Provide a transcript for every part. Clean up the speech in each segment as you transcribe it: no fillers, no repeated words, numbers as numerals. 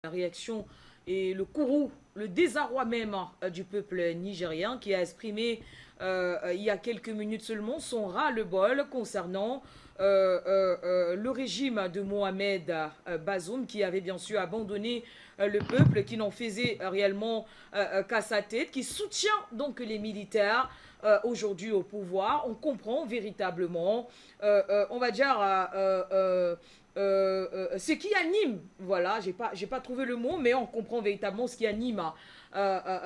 La réaction et le courroux, le désarroi même du peuple nigérien qui a exprimé il y a quelques minutes seulement son ras-le-bol concernant le régime de Mohamed Bazoum qui avait bien sûr abandonné le peuple, qui n'en faisait réellement qu'à sa tête, qui soutient donc les militaires aujourd'hui au pouvoir. On comprend véritablement, on va dire, ce qui anime, voilà, j'ai pas trouvé le mot, mais on comprend véritablement ce qui anime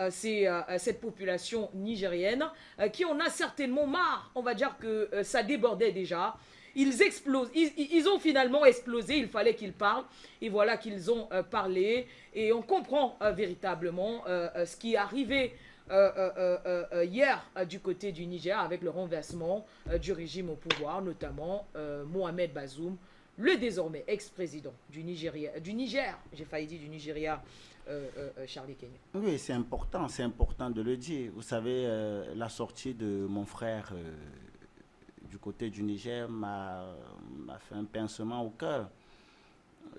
cette population nigérienne qui en a certainement marre. On va dire que ça débordait déjà. Ils explosent, ils ont finalement explosé, il fallait qu'ils parlent, et voilà qu'ils ont parlé, et on comprend véritablement ce qui est arrivé hier du côté du Niger avec le renversement du régime au pouvoir, notamment Mohamed Bazoum, le désormais ex-président du Niger, j'ai failli dire du Nigeria, Charlie Kenya. Oui, c'est important de le dire. Vous savez, la sortie de mon frère du côté du Niger m'a fait un pincement au cœur.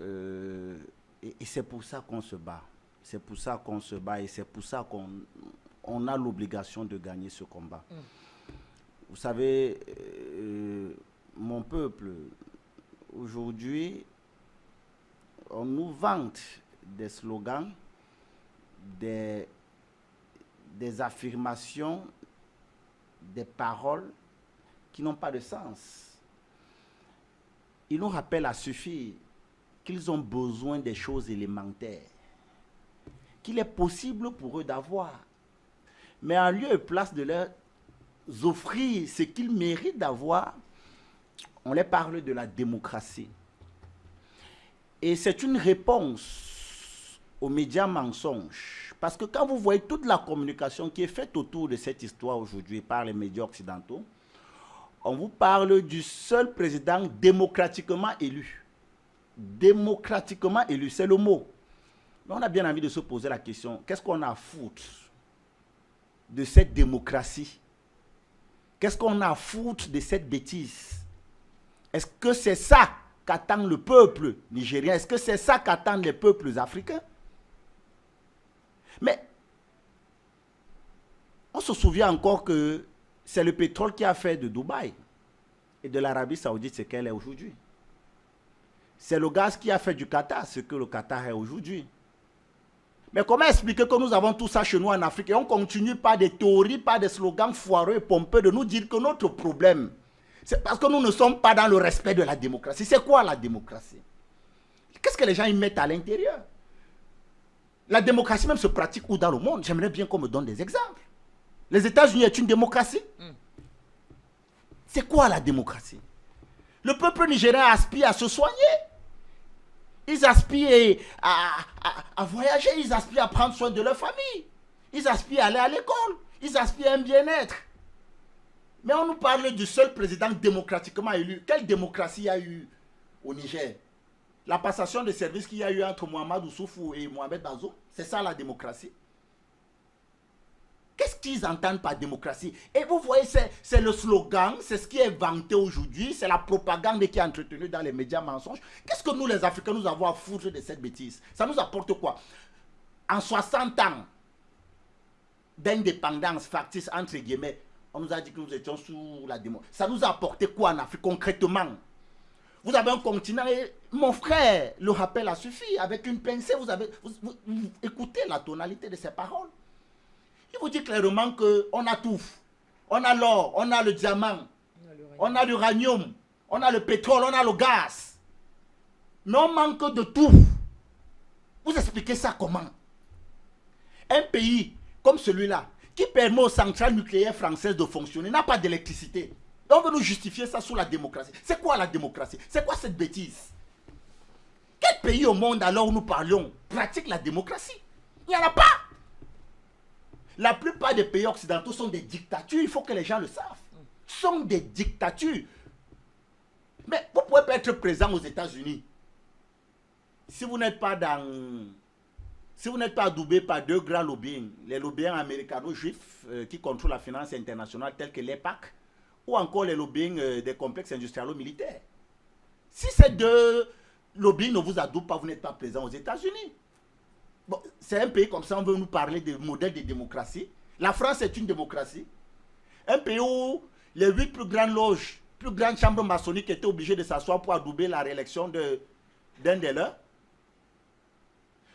Et c'est pour ça qu'on se bat. C'est pour ça qu'on se bat et c'est pour ça qu'on a l'obligation de gagner ce combat. Vous savez, mon peuple, aujourd'hui, on nous vante des slogans, des affirmations, des paroles qui n'ont pas de sens. Ils nous rappellent à suffire qu'ils ont besoin des choses élémentaires, qu'il est possible pour eux d'avoir. Mais en lieu et place de leur offrir ce qu'ils méritent d'avoir, on les parle de la démocratie. Et c'est une réponse aux médias mensonges. Parce que quand vous voyez toute la communication qui est faite autour de cette histoire aujourd'hui par les médias occidentaux, on vous parle du seul président démocratiquement élu. Démocratiquement élu, c'est le mot. Mais on a bien envie de se poser la question, qu'est-ce qu'on a à foutre de cette démocratie? Qu'est-ce qu'on a à foutre de cette bêtise? Est-ce que c'est ça qu'attend le peuple nigérien? Est-ce que c'est ça qu'attendent les peuples africains? Mais on se souvient encore que c'est le pétrole qui a fait de Dubaï et de l'Arabie Saoudite ce qu'elle est aujourd'hui. C'est le gaz qui a fait du Qatar ce que le Qatar est aujourd'hui. Mais comment expliquer que nous avons tout ça chez nous en Afrique et on continue par des théories, par des slogans foireux et pompeux de nous dire que notre problème, c'est parce que nous ne sommes pas dans le respect de la démocratie. C'est quoi la démocratie? Qu'est-ce que les gens y mettent à l'intérieur? La démocratie même se pratique où dans le monde? J'aimerais bien qu'on me donne des exemples. Les États-Unis est une démocratie? C'est quoi la démocratie? Le peuple nigérien aspire à se soigner. Ils aspirent à voyager, ils aspirent à prendre soin de leur famille. Ils aspirent à aller à l'école. Ils aspirent à un bien-être. Mais on nous parle du seul président démocratiquement élu. Quelle démocratie il y a eu au Niger? La passation de services qu'il y a eu entre Mohamed Oussoufou et Mohamed Bazoum, c'est ça la démocratie? Qu'est-ce qu'ils entendent par démocratie? Et vous voyez, c'est le slogan, c'est ce qui est vanté aujourd'hui, c'est la propagande qui est entretenue dans les médias mensonges. Qu'est-ce que nous, les Africains, nous avons à foutre de cette bêtise? Ça nous apporte quoi? En 60 ans d'indépendance factice, entre guillemets, on nous a dit que nous étions sous la démocratie. Ça nous a apporté quoi en Afrique concrètement? Vous avez un continent et mon frère le rappel a suffi. Avec une pincée, vous écoutez la tonalité de ses paroles. Il vous dit clairement qu'on a tout. On a l'or, on a le diamant, on a l'uranium, on a le pétrole, on a le gaz. Mais on manque de tout. Vous expliquez ça comment? Un pays comme celui-là, qui permet aux centrales nucléaires françaises de fonctionner, n'a pas d'électricité. On veut nous justifier ça sous la démocratie. C'est quoi la démocratie? C'est quoi cette bêtise? Quel pays au monde alors où nous parlions pratique la démocratie? Il n'y en a pas. La plupart des pays occidentaux sont des dictatures, il faut que les gens le savent. Sont des dictatures. Mais vous ne pouvez pas être présent aux États-Unis si vous n'êtes pas adoubé par deux grands lobbying, les lobbying américano-juifs qui contrôlent la finance internationale tels que l'EPAC, ou encore les lobbying des complexes industriels-militaires. Si ces deux lobbying ne vous adoubent pas, vous n'êtes pas présent aux États-Unis. c'est un pays comme ça, on veut nous parler de modèle de démocratie. La France est une démocratie. Un pays où les 8 plus grandes loges, plus grandes chambres maçonniques étaient obligées de s'asseoir pour adouber la réélection d'un des leurs.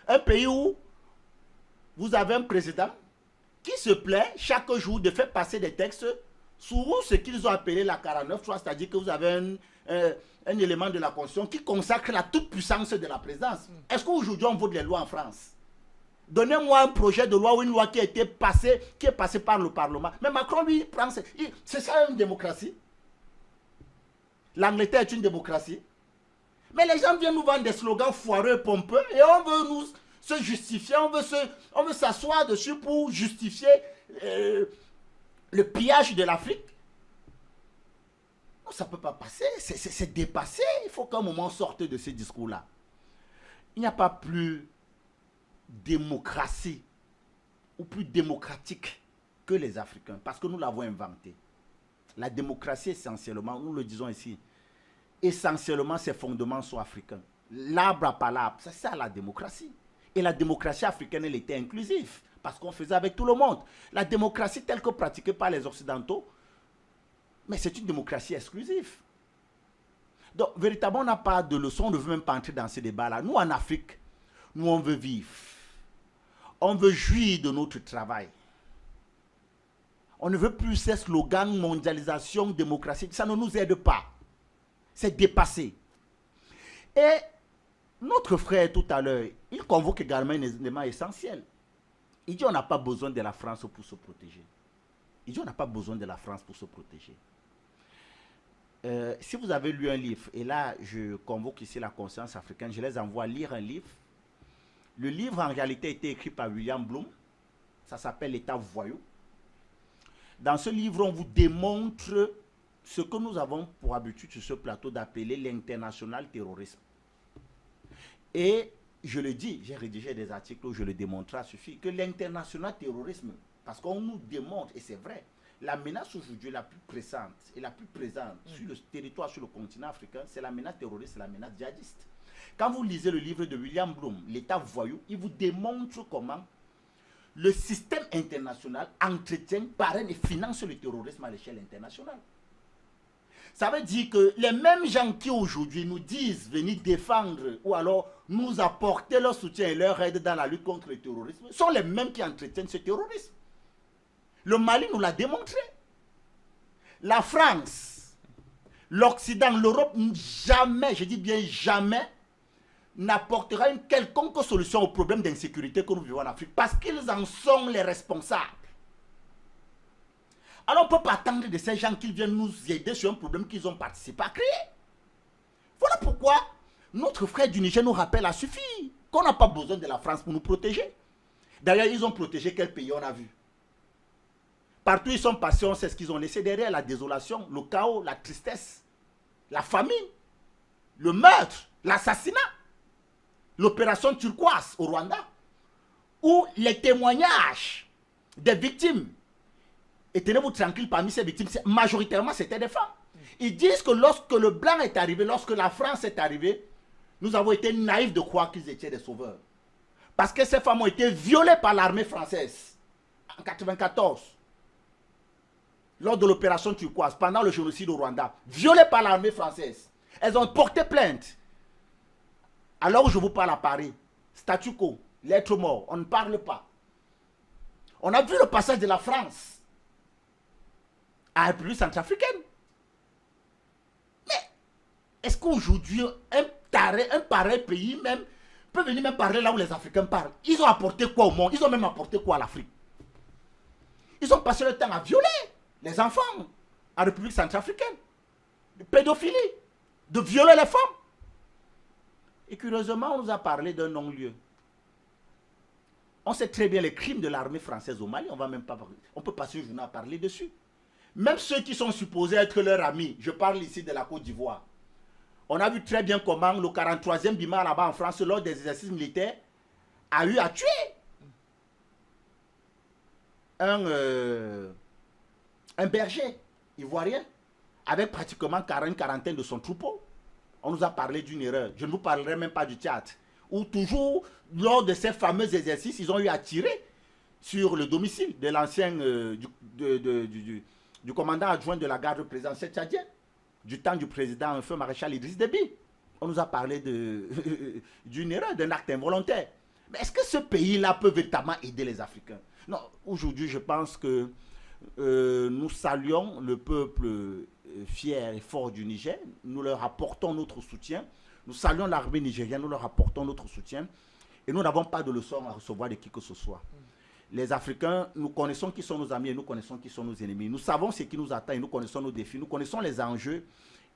Un pays où vous avez un président qui se plaît chaque jour de faire passer des textes sous ce qu'ils ont appelé la 49.3, c'est-à-dire que vous avez un élément de la Constitution qui consacre la toute-puissance de la présidence. Est-ce qu'aujourd'hui on vote les lois en France? Donnez-moi un projet de loi ou une loi qui est passée par le Parlement. Mais Macron, lui, prend... C'est ça une démocratie? L'Angleterre est une démocratie. Mais les gens viennent nous vendre des slogans foireux et pompeux et on veut nous se justifier, on veut s'asseoir dessus pour justifier le pillage de l'Afrique. Ça ne peut pas passer, c'est dépassé. Il faut qu'à un moment on sorte de ces discours-là. Il n'y a pas plus démocratie ou plus démocratique que les Africains, parce que nous l'avons inventé. La démocratie, essentiellement, nous le disons ici, essentiellement ses fondements sont africains. L'arbre à palabre, c'est ça la démocratie. Et la démocratie africaine, elle était inclusive, parce qu'on faisait avec tout le monde. La démocratie telle que pratiquée par les Occidentaux, mais c'est une démocratie exclusive. Donc, véritablement, on n'a pas de leçon, on ne veut même pas entrer dans ces débats-là. Nous, en Afrique, nous, on veut vivre. On veut jouir de notre travail. On ne veut plus ces slogans mondialisation, démocratie. Ça ne nous aide pas. C'est dépassé. Et notre frère, tout à l'heure, il convoque également un élément essentiel. Il dit on n'a pas besoin de la France pour se protéger. Il dit on n'a pas besoin de la France pour se protéger. Si vous avez lu un livre, et là je convoque ici la conscience africaine, je les envoie lire un livre. Le livre en réalité a été écrit par William Bloom. Ça s'appelle L'État voyou. Dans ce livre, on vous démontre ce que nous avons pour habitude sur ce plateau d'appeler l'international terrorisme. Et je le dis, j'ai rédigé des articles où je le démontre, ça suffit, que l'international terrorisme, parce qu'on nous démontre, et c'est vrai, la menace aujourd'hui la plus pressante et la plus présente sur le territoire, sur le continent africain, c'est la menace terroriste, c'est la menace djihadiste. Quand vous lisez le livre de William Bloom, L'État voyou, il vous démontre comment le système international entretient, parraine et finance le terrorisme à l'échelle internationale. Ça veut dire que les mêmes gens qui aujourd'hui nous disent venir défendre ou alors nous apporter leur soutien et leur aide dans la lutte contre le terrorisme sont les mêmes qui entretiennent ce terrorisme. Le Mali nous l'a démontré. La France, l'Occident, l'Europe, jamais, je dis bien jamais, n'apportera une quelconque solution au problème d'insécurité que nous vivons en Afrique parce qu'ils en sont les responsables. Alors on ne peut pas attendre de ces gens qu'ils viennent nous aider sur un problème qu'ils ont participé à créer. Voilà pourquoi notre frère du Niger nous rappelle à suffit qu'on n'a pas besoin de la France pour nous protéger. D'ailleurs, ils ont protégé quel pays on a vu? Partout où ils sont passés, on sait ce qu'ils ont laissé derrière, la désolation, le chaos, la tristesse, la famine, le meurtre, l'assassinat, l'opération turquoise au Rwanda, où les témoignages des victimes, et tenez-vous tranquille, parmi ces victimes, majoritairement c'était des femmes. Ils disent que lorsque le blanc est arrivé, lorsque la France est arrivée, nous avons été naïfs de croire qu'ils étaient des sauveurs. Parce que ces femmes ont été violées par l'armée française en 1994. Lors de l'opération turquoise, pendant le génocide au Rwanda, violées par l'armée française. Elles ont porté plainte. Alors où je vous parle à Paris, statu quo, lettre mort, on ne parle pas. On a vu le passage de la France à la République centrafricaine. Mais est-ce qu'aujourd'hui, un pareil pays même peut venir même parler là où les Africains parlent? Ils ont apporté quoi au monde? Ils ont même apporté quoi à l'Afrique? Ils ont passé le temps à violer les enfants en République centrafricaine, de pédophilie, de violer les femmes. Et curieusement, on nous a parlé d'un non-lieu. On sait très bien les crimes de l'armée française au Mali, on peut passer une journée à parler dessus. Même ceux qui sont supposés être leurs amis, je parle ici de la Côte d'Ivoire. On a vu très bien comment le 43e BIMA là-bas en France, lors des exercices militaires, a eu à tuer un berger ivoirien avec pratiquement une quarantaine de son troupeau. On nous a parlé d'une erreur. Je ne vous parlerai même pas du Tchad, où toujours, lors de ces fameux exercices, ils ont eu à tirer sur le domicile de l'ancien, du commandant adjoint de la garde présidentielle tchadienne, du temps du président feu maréchal Idriss Déby. On nous a parlé d'une erreur, d'un acte involontaire. Mais est-ce que ce pays-là peut véritablement aider les Africains? Non, aujourd'hui, je pense que nous saluons le peuple fier et fort du Niger. Nous leur apportons notre soutien. Nous saluons l'armée nigérienne, nous leur apportons notre soutien. Et nous n'avons pas de leçons à recevoir de qui que ce soit. Les Africains, nous connaissons qui sont nos amis et nous connaissons qui sont nos ennemis. Nous savons ce qui nous attend et nous connaissons nos défis. Nous connaissons les enjeux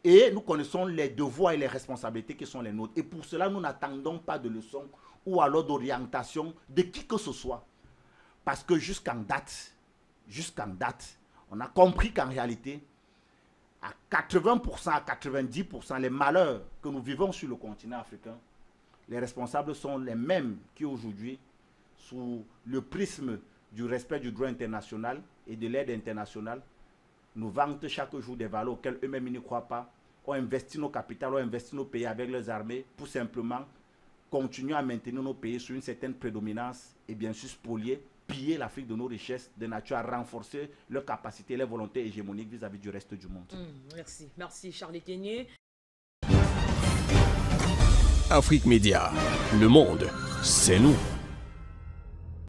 et nous connaissons les devoirs et les responsabilités qui sont les nôtres. Et pour cela, nous n'attendons pas de leçons ou alors d'orientation de qui que ce soit. Parce que jusqu'en date, on a compris qu'en réalité, à 80%, à 90%, les malheurs que nous vivons sur le continent africain, les responsables sont les mêmes qui aujourd'hui, sous le prisme du respect du droit international et de l'aide internationale, nous vantent chaque jour des valeurs auxquelles eux-mêmes n'y croient pas, ont investi nos capitales, ont investi nos pays avec leurs armées pour simplement continuer à maintenir nos pays sur une certaine prédominance et bien sûr spolier, piller l'Afrique de nos richesses de nature à renforcer leurs capacités et leurs volontés hégémoniques vis-à-vis du reste du monde. Merci. Merci Charles Kenyé. Afrique Média, le monde, c'est nous.